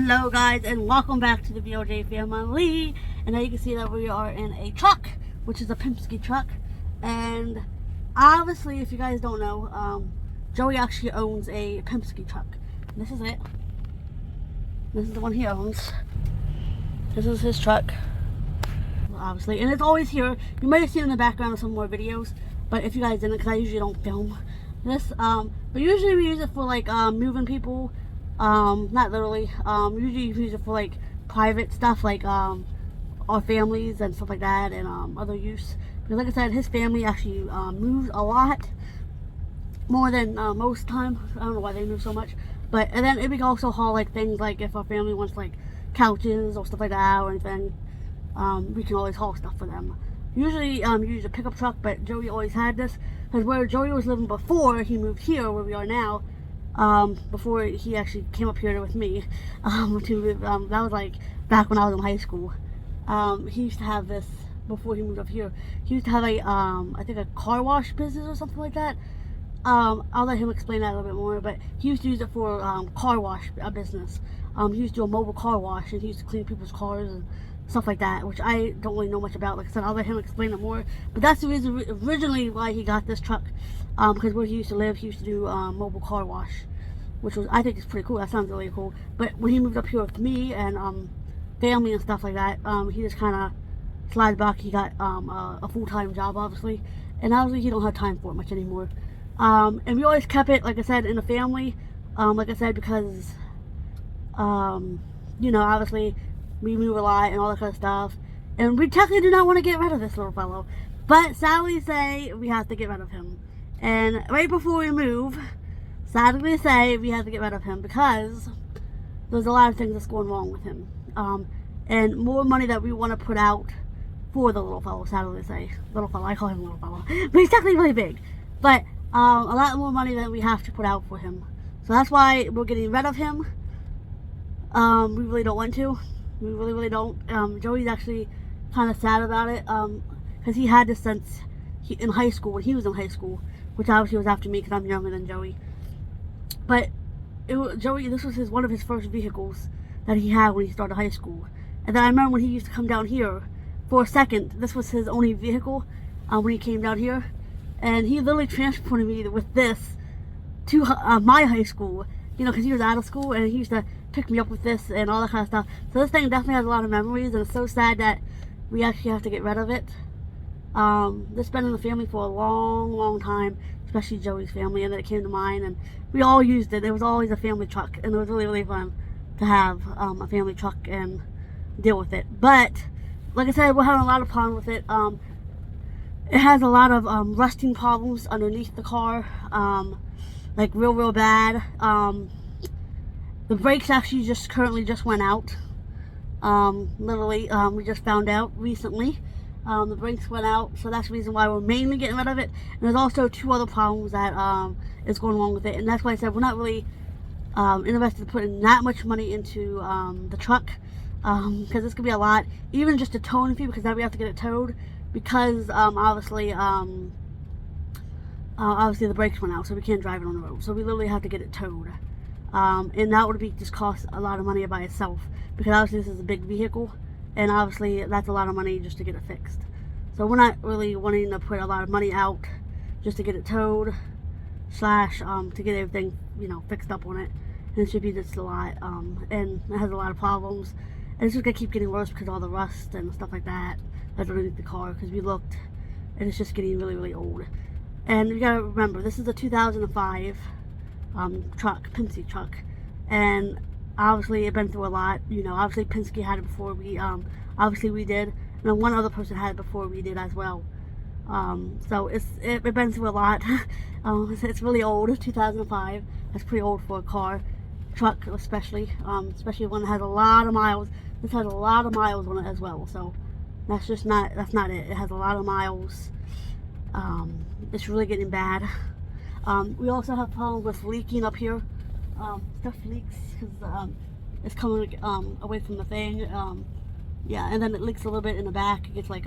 Hello guys, and welcome back to the VOJ family. And now you can see that we are in a truck, which is a Penske truck. And obviously, if you guys don't know, Joey actually owns a Penske truck. And this is it. This is the one he owns. This is his truck, obviously, and it's always here. You might have seen it in the background of some more videos, but if you guys didn't, because I usually don't film this, but usually we use it for like moving people. Not literally. Usually we use it for like private stuff, like our families and stuff like that, and other use. Because like I said, his family actually moves a lot more than most time. I don't know why they move so much, but and then we can also haul like things like if our family wants like couches or stuff like that or anything, we can always haul stuff for them. Usually use a pickup truck, but Joey always had this because where Joey was living before he moved here, where we are now. Before he actually came up here with me, that was like back when I was in high school. He used to have this before he moved up here. He used to have a, I think a car wash business or something like that. I'll let him explain that a little bit more, but he used to use it for car wash business. He used to do a mobile car wash, and he used to clean people's cars and stuff like that, which I don't really know much about. Like I said, I'll let him explain it more. But that's the reason originally why he got this truck, because where he used to live, he used to do mobile car wash, which was, I think, is pretty cool. That sounds really cool. But when he moved up here with me and family and stuff like that, he just kind of slid back. He got a full-time job, obviously, and obviously he don't have time for it much anymore. And we always kept it, like I said, in the family, like I said, because you know, obviously we move a lot and all that kind of stuff, and we technically do not want to get rid of this little fellow, but sadly say we have to get rid of him. And right before we move, sadly say we have to get rid of him because there's a lot of things that's going wrong with him, and more money that we want to put out for the little fellow. Sadly say, little fellow, I call him little fellow, but he's technically really big, but a lot more money that we have to put out for him. So that's why we're getting rid of him. We really don't want to. We really don't. Joey's actually kind of sad about it, because he had this since in high school, when he was in high school, which obviously was after me because I'm younger than Joey. But Joey, this was one of his first vehicles that he had when he started high school. And then I remember when he used to come down here for a second, this was his only vehicle when he came down here. And he literally transported me with this to my high school, you know, because he was out of school, and he used to pick me up with this and all that kind of stuff. So this thing definitely has a lot of memories, and it's so sad that we actually have to get rid of it. It's been in the family for a long time, especially Joey's family, and then it came to mine, and we all used it. It was always a family truck, and it was really fun to have a family truck and deal with it. But like I said, we're having a lot of problems with it. It has a lot of rusting problems underneath the car, like real bad. The brakes actually currently just went out. Literally, we just found out recently. The brakes went out, so that's the reason why we're mainly getting rid of it. And there's also two other problems that is going along with it, and that's why I said we're not really interested in putting that much money into the truck, because this could be a lot, even just a towing fee, because now we have to get it towed, because obviously the brakes went out, so we can't drive it on the road. So we literally have to get it towed, and that would just cost a lot of money by itself, because obviously this is a big vehicle. And obviously that's a lot of money just to get it fixed. So we're not really wanting to put a lot of money out just to get it towed, slash to get everything, you know, fixed up on it. And it should be just a lot, and it has a lot of problems. And it's just gonna keep getting worse because of all the rust and stuff like that that's underneath the car, because we looked and it's just getting really old. And you gotta remember, this is a 2005 truck, Penske truck, and obviously it's been through a lot. You know, obviously Penske had it before we, obviously we did, and then one other person had it before we did as well. So it's been through a lot. It's really old, 2005. That's pretty old for a car, truck especially, especially one that has a lot of miles. This has a lot of miles on it as well, so that's not it. It has a lot of miles. It's really getting bad. We also have problems with leaking up here. Stuff leaks because it's coming away from the thing. Yeah, and then it leaks a little bit in the back. It gets like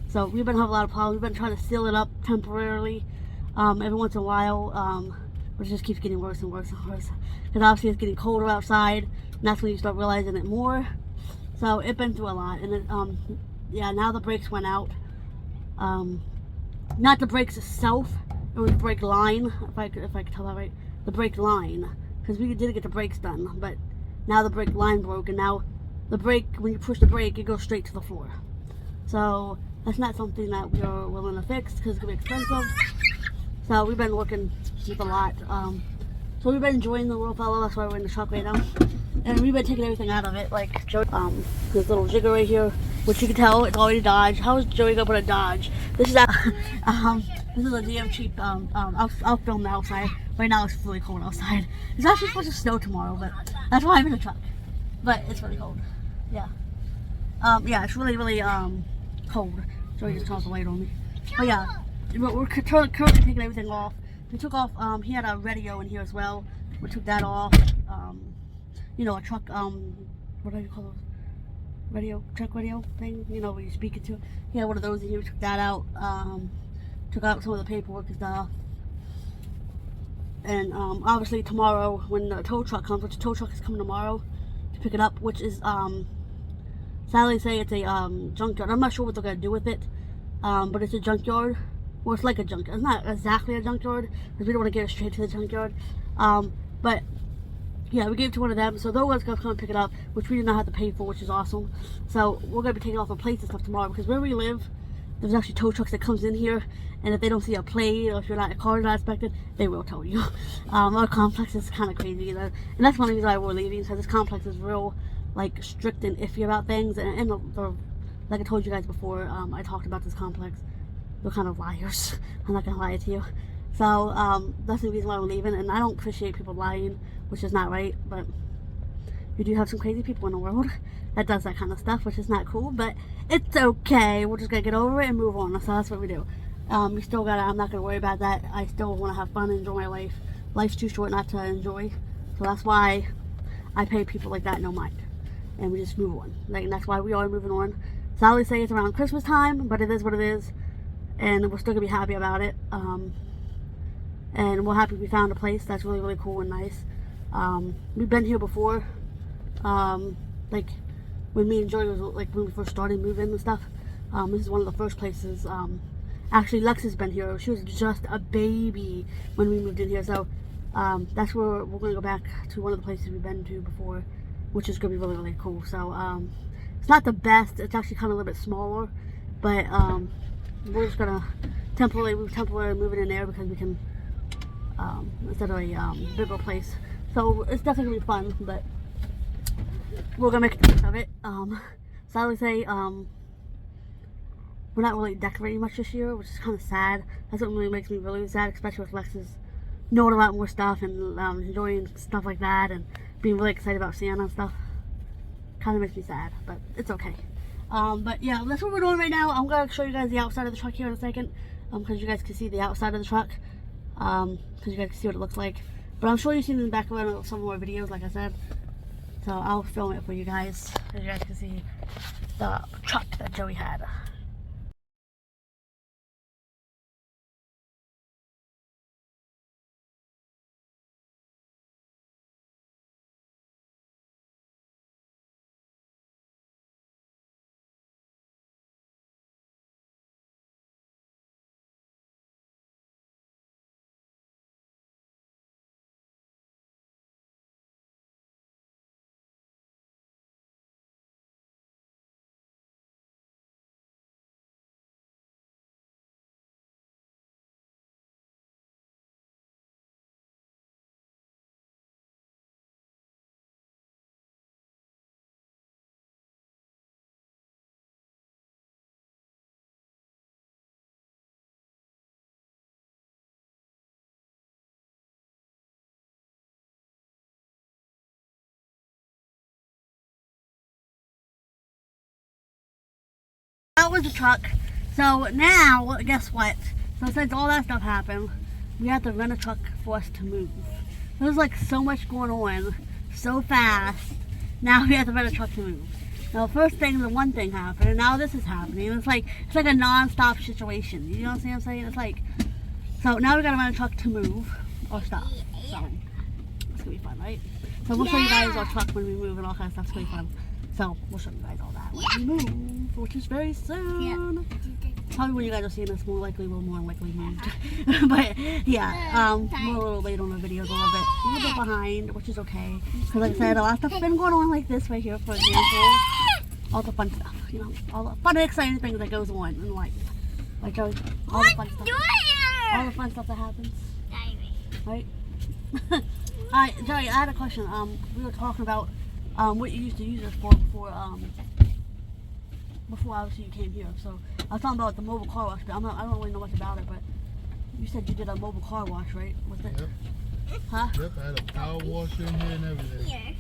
so we've been having a lot of problems. We've been trying to seal it up temporarily every once in a while, but it just keeps getting worse and worse and worse, because obviously it's getting colder outside, And that's when you start realizing it more. So it's been through a lot, and it, yeah, now the brakes went out. Not the brakes itself, it was brake line, if I could tell that right. The brake line, because we did get the brakes done, but now the brake line broke, and now the brake, when you push the brake, it goes straight to the floor. So that's not something that we are willing to fix because it's gonna be expensive. So we've been working with a lot. So we've been enjoying the little fellow. That's why we're in the truck right now, and we've been taking everything out of it, like Joey, this little jigger right here, which you can tell it's already Dodge. How is Joey gonna put a Dodge? This is this is a damn cheap. I'll film the outside. Right now it's really cold outside. It's actually supposed to snow tomorrow, but that's why I'm in the truck. But it's really cold. Yeah. Yeah, it's really cold. Joey just turned the light on me. But yeah, we're currently taking everything off. We took off. He had a radio in here as well. We took that off. You know, a truck. What do you call those? Truck radio thing. You know, where you speak into. He had one of those in here. We took that out. Took out some of the paperwork and stuff. And obviously tomorrow, when the tow truck comes, which the tow truck is coming tomorrow to pick it up, which is sadly say it's a junkyard. I'm not sure what they're gonna do with it, but it's a junkyard. Well, it's like a junkyard. It's not exactly a junkyard because we don't want to get it straight to the junkyard. But yeah, we gave it to one of them, so they're going to come pick it up, which we did not have to pay for, which is awesome. So we're gonna be taking off our plates and stuff tomorrow because where we live, there's actually tow trucks that comes in here, and if they don't see a plate or if your car is not inspected, they will tow you. Our complex is kind of crazy, and that's one of the reasons why we're leaving, because this complex is real like strict and iffy about things, and like I told you guys before, I talked about this complex. They're kind of liars. I'm not gonna lie to you. So that's the reason why we're leaving, and I don't appreciate people lying, which is not right, but you do have some crazy people in the world that does that kind of stuff, which is not cool, but it's okay. We're just gonna get over it and move on. So that's what we do. We still gotta, I'm not gonna worry about that. I still want to have fun and enjoy my life. Life's too short not to enjoy, so that's why I pay people like that no mind, and we just move on. Like, and that's why we are moving on. So I always say it's around Christmas time, but it is what it is, and we're still gonna be happy about it. And we're happy we found a place that's really cool and nice. We've been here before, like when me and Joey was, like, when we first started moving and stuff. This is one of the first places. Actually, Lex has been here. She was just a baby when we moved in here, so that's where we're gonna go back to, one of the places we've been to before, which is gonna be really cool. So it's not the best. It's actually kind of a little bit smaller, but we're just gonna temporarily move it in there because we can, instead of a bigger place. So it's definitely gonna be fun, but we're gonna make the most of it. So I would say we're not really decorating much this year, which is kind of sad. That's what really makes me really sad, especially with Lex's knowing a lot more stuff and enjoying stuff like that and being really excited about Santa and stuff. Kind of makes me sad, but it's okay. But yeah, that's what we're doing right now. I'm gonna show you guys the outside of the truck here in a second, because you guys can see the outside of the truck, because you guys can see what it looks like. But I'm sure you've seen in the background of some more videos, like I said. So I'll film it for you guys, so you guys can see the truck that Joey had. That was the truck. So now, guess what? So since all that stuff happened, we have to rent a truck for us to move. There's like so much going on, so fast. Now we have to rent a truck to move. Now first thing, the one thing happened, and now this is happening. It's like a non-stop situation. You know what I'm saying? It's like, so now we gotta rent a truck to move or stop. So it's gonna be fun, right? So we'll show you guys our truck when we move and all kind of stuff. It's pretty fun. So we'll show you guys all that when we move, which is very soon. Probably when you guys are seeing this, more likely we'll more likely moved. But yeah, we're a little late on the videos, a little bit behind, which is okay. Because like I said, a lot of stuff has been going on like this right here, for example. All the fun stuff, you know, all the fun and exciting things that goes on in life. Like Joey, all the fun stuff. All the fun stuff that happens. Right? Alright, Joey, I had a question. We were talking about what you used to use this for before obviously you came here. So I was talking about the mobile car wash, but I don't really know much about it, but you said you did a mobile car wash, right? Was it? Yep. Huh? Yep, I had a power washer in here and everything.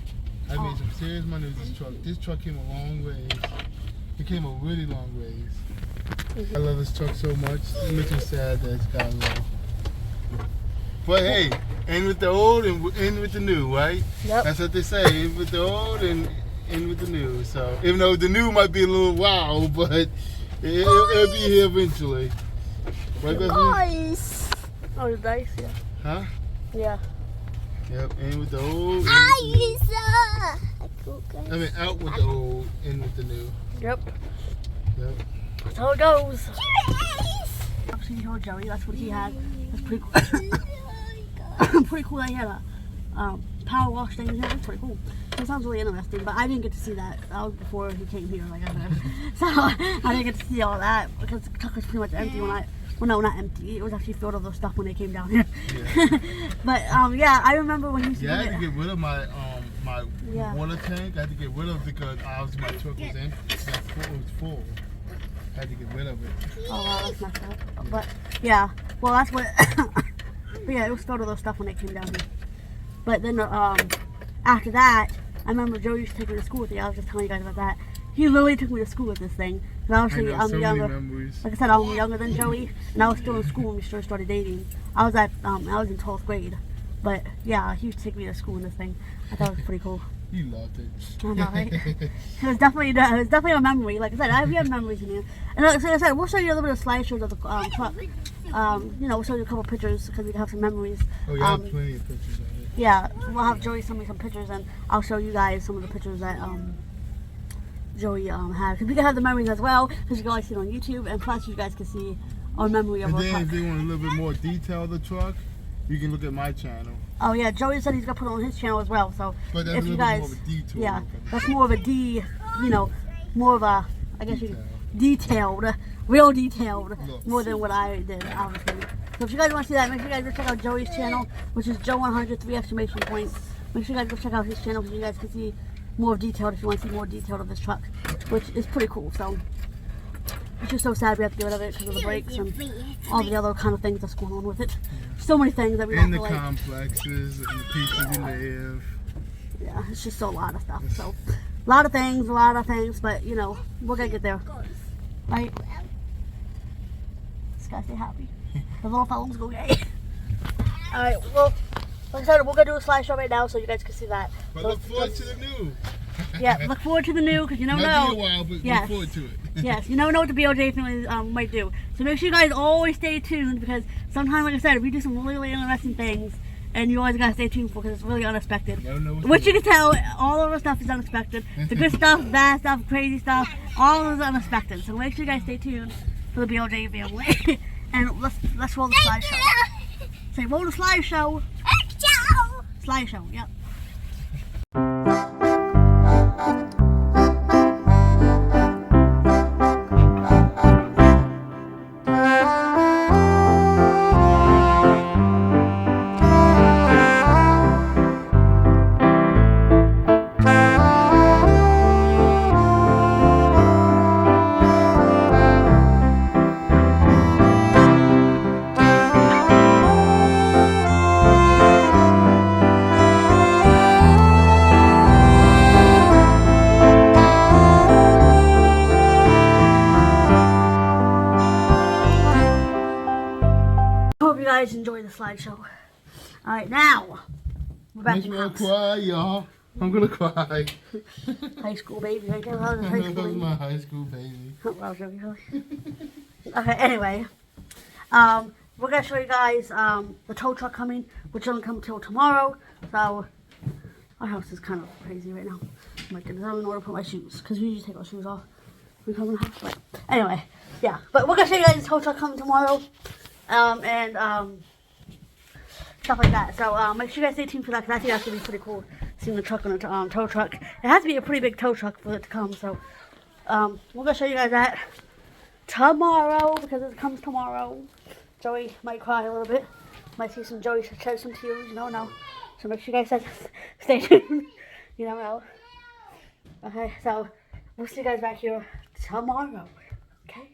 I made some serious money with this truck. This truck came a long ways. It came a really long ways. I love this truck so much. It makes me sad that it's gotten low. But hey, in with the old and in with the new, right? Yep. That's what they say. In with the old and in with the new. So even though the new might be a little wow, but it'll be here eventually. Right, Bethany? Nice. Oh, it's nice, yeah. Huh? Yeah. Yep, in with the old. I mean, out with the old, in with the new. Yep. Yep. That's how it goes. Obviously, you heard Joey. That's what he had. That's pretty cool. Pretty cool that he had a power wash thing in here. That's pretty cool. That sounds really interesting, but I didn't get to see that. That was before he came here, like I said. So I didn't get to see all that because the truck was pretty much empty when well, no, not empty. It was actually filled with those stuff when they came down here. Yeah. But yeah, I remember when he used to I had to get rid of my my Yeah. water tank. I had to get rid of it because obviously my truck was empty. It was full. I had to get rid of it. Oh wow, that's messed up. But yeah, well that's what. But yeah, it was filled with those stuff when they came down here. But then after that, I remember Joe used to take me to school with you. I was just telling you guys about that. He literally took me to school with this thing. And obviously, I'm so younger. many memories. Like I said, I'm younger than Joey, and I was still in school when we first started dating. I was in 12th grade. But yeah, he used to take me to school in this thing. I thought it was pretty cool. You loved it. I know, right? It was definitely a memory. Like I said, we have memories in here. And like I said, we'll show you a little bit of slideshows of the truck. You know, we'll show you a couple pictures because we have some memories. Oh, you have plenty of pictures of it. Yeah, we'll have Joey send me some pictures, and I'll show you guys some of the pictures that Joey had. Because we can have the memories as well, because you can always see it on YouTube, and plus you guys can see our memory of And our then truck. if they want a little bit more detail of the truck, you can look at my channel. Oh yeah, Joey said he's gonna put it on his channel as well. So But that's if a you little guys, bit more of a detour. yeah, that's more of a more of a, I guess you detailed, real detailed, Yes. more than what I did, obviously. So if you guys want to see that, make sure you guys go check out Joey's channel, which is Joe100 3 exclamation points. Make sure you guys go check out his channel so you guys can see more detailed if you want to see more detailed of this truck, which is pretty cool. So it's just so sad we have to get rid of it because of the brakes and all the other kind of things that's going on with it. So many things that we And have the to like. complexes and the pieces you live. Yeah, it's just a lot of stuff. So a lot of things, but you know, we're gonna get there. Right? Just gotta stay happy. The little fellows go yay. Alright, well, like I said, we're gonna do a slideshow right now so you guys can see that. But So look forward to the new. yeah, look forward to the new because you never Might be a know. while, but Yes. look forward to it. Yes, you never know what the BLJ family might do. So make sure you guys always stay tuned because sometimes, like I said, we do some really, really interesting things and you always gotta stay tuned for because it's really unexpected. Never know what's Which you going can tell, all of our stuff is unexpected. The good stuff, bad stuff, crazy stuff, all of it is unexpected. So make sure you guys stay tuned for the BLJ family. And let's roll the slideshow. Say roll the slideshow. Slideshow, yep. Hope you guys enjoy the slideshow. Alright, now we're back Makes in me house. cry, y'all. I'm gonna cry. High school baby right there. That was high school That's baby. my high school baby. Wow, joking, really. Okay, anyway. We're gonna show you guys the tow truck coming, which doesn't come till tomorrow. So Our house is kind of crazy right now. Oh my goodness, I don't even know where to put my shoes because we usually take our shoes off when we come in the house. But anyway, yeah. But we're gonna show you guys the tow truck coming tomorrow, and stuff like that. So make sure you guys stay tuned for that because I think that's gonna be pretty cool. Seeing the truck on a tow truck. It has to be a pretty big tow truck for it to come. So we're gonna show you guys that tomorrow because it comes tomorrow. Joey might cry a little bit. Might see some Joey shed some tears. You don't know. So make sure you guys stay tuned. You never know. Okay, so we'll see you guys back here tomorrow. Okay.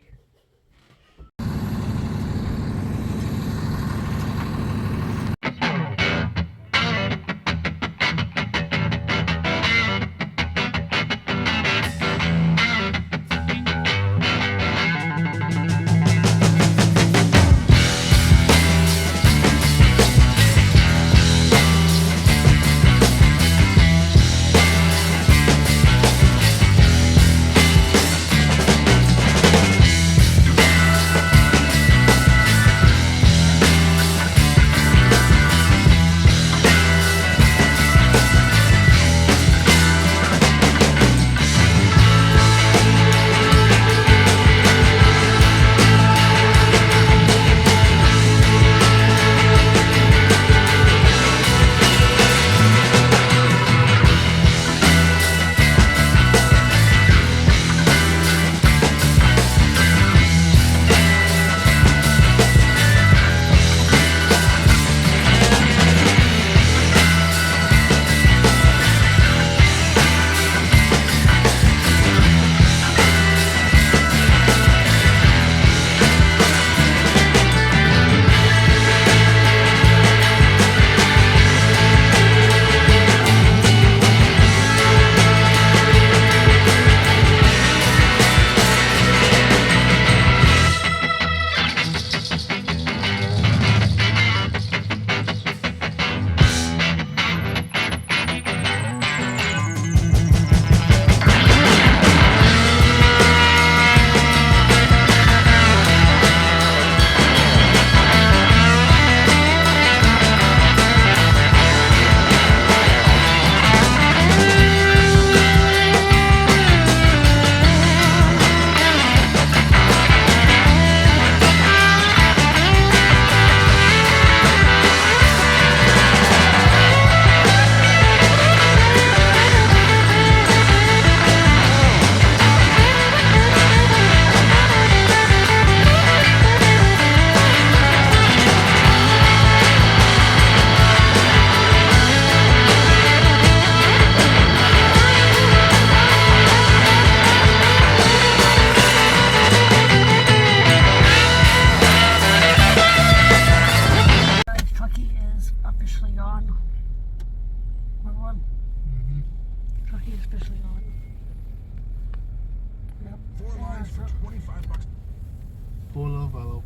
Poor little fellow.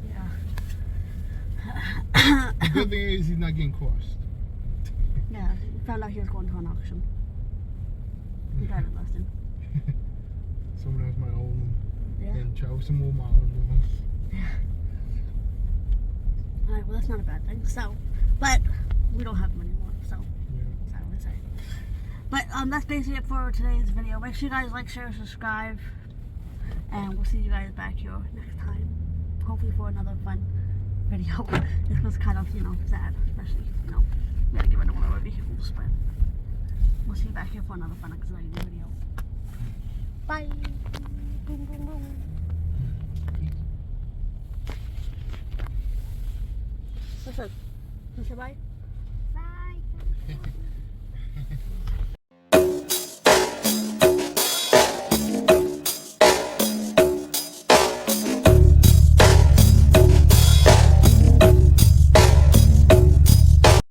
Yeah. The good thing is he's not getting crushed. Yeah, we found out he was going to an auction. He got it lesson. Someone else might own him. Yeah. And travel some more miles with him. Yeah. Alright, well that's not a bad thing. So, but we don't have him anymore, so Yeah. sorry to say. But that's basically it for today's video. Make sure you guys like, share, subscribe, and we'll see you guys back here next time. Hopefully for another fun video. This was kind of, sad, especially, we gotta get rid of one of our vehicles, but we'll see you back here for another fun, exciting video. Bye. Boom, boom, boom. Listen. Say bye. Bye.